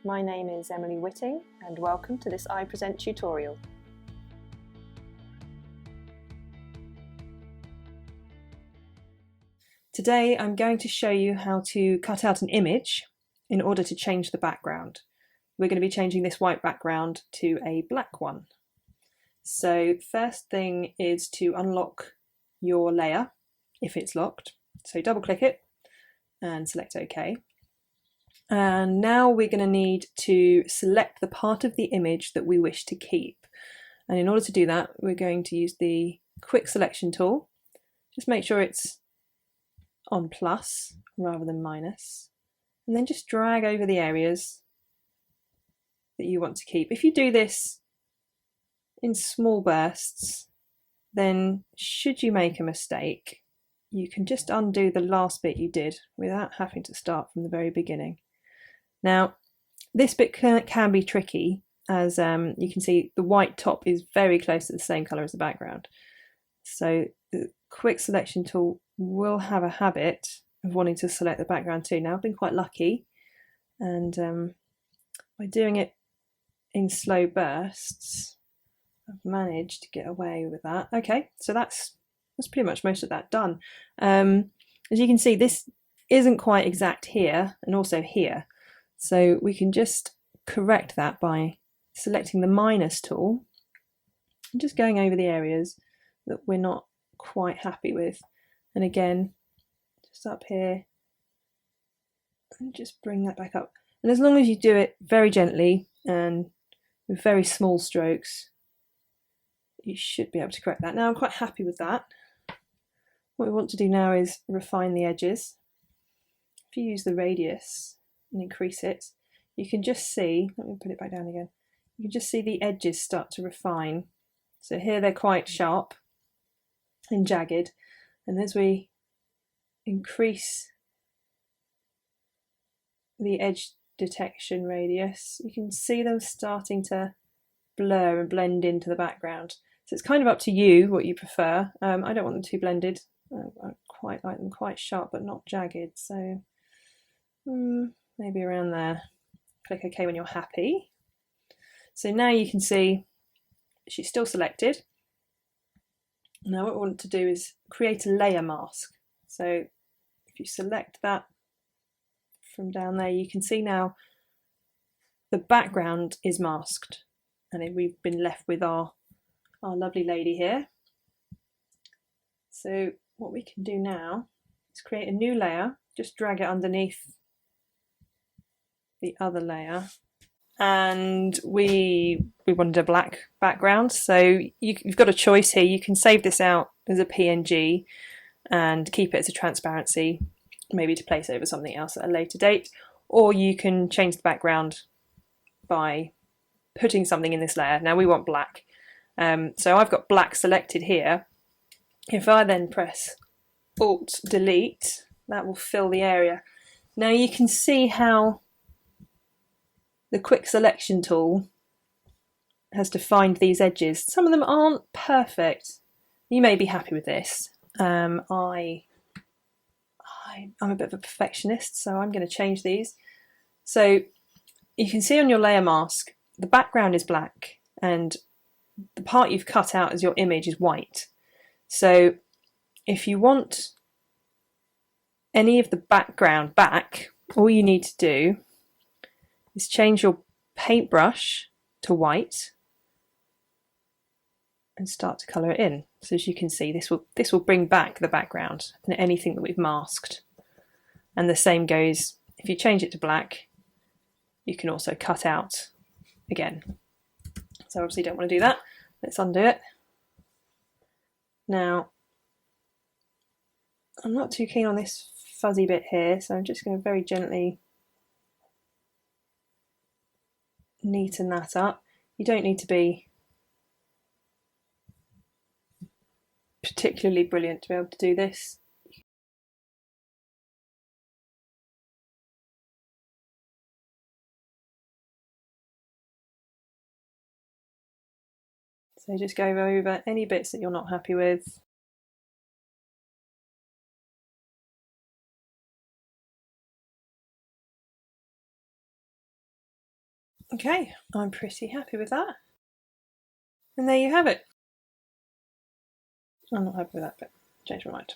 my name is Emily Whitting and welcome to this iPresent tutorial. Today I'm going to show you how to cut out an image in order to change the background. We're going to be changing this white background to a black one. So first thing is to unlock your layer if it's locked. So double click it and select OK. And now we're going to need to select the part of the image that we wish to keep. And in order to do that, we're going to use the quick selection tool. Just make sure it's on plus rather than minus. And then just drag over the areas that you want to keep. If you do this in small bursts, then should you make a mistake, you can just undo the last bit you did without having to start from the very beginning. Now, this bit can be tricky, as you can see the white top is very close to the same colour as the background. So the quick selection tool will have a habit of wanting to select the background too. Now, I've been quite lucky, and by doing it in slow bursts, I've managed to get away with that. Okay, so that's pretty much most of that done. As you can see, this isn't quite exact here and also here. So we can just correct that by selecting the minus tool and just going over the areas that we're not quite happy with. And again, just up here, and just bring that back up. And as long as you do it very gently and with very small strokes, you should be able to correct that. Now I'm quite happy with that. What we want to do now is refine the edges. If you use the radius and increase it, you can just see, let me put it back down again, you can just see the edges start to refine. So here they're quite sharp and jagged, and as we increase the edge detection radius, you can see them starting to blur and blend into the background. So it's kind of up to you what you prefer. I don't want them too blended. I quite like them quite sharp but not jagged, so maybe around there. Click OK when you're happy. So now you can see she's still selected. Now what we want to do is create a layer mask. So if you select that from down there, you can see now the background is masked, and we've been left with our lovely lady here. So what we can do now is create a new layer, just drag it underneath the other layer, and we wanted a black background, so you've got a choice here. You can save this out as a PNG and keep it as a transparency, maybe to place over something else at a later date, or you can change the background by putting something in this layer. Now we want black, so I've got black selected here. If I then press Alt Delete, that will fill the area. Now you can see how the quick selection tool has defined these edges. Some of them aren't perfect. You may be happy with this. I'm a bit of a perfectionist, so I'm going to change these. So you can see on your layer mask, the background is black and the part you've cut out as your image is white. So if you want any of the background back, all you need to do is change your paintbrush to white and start to colour it in. So as you can see, this will bring back the background and anything that we've masked. And the same goes if you change it to black. You can also cut out again. So obviously you don't want to do that. Let's undo it. Now I'm not too keen on this fuzzy bit here, so I'm just going to very gently neaten that up. You don't need to be particularly brilliant to be able to do this. So just go over any bits that you're not happy with. Okay, I'm pretty happy with that. And there you have it. I'm not happy with that, but change my mind.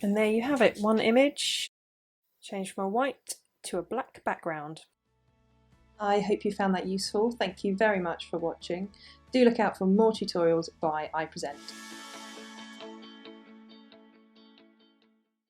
And there you have it, one image changed from a white to a black background. I hope you found that useful. Thank you very much for watching. Do look out for more tutorials by iPresent.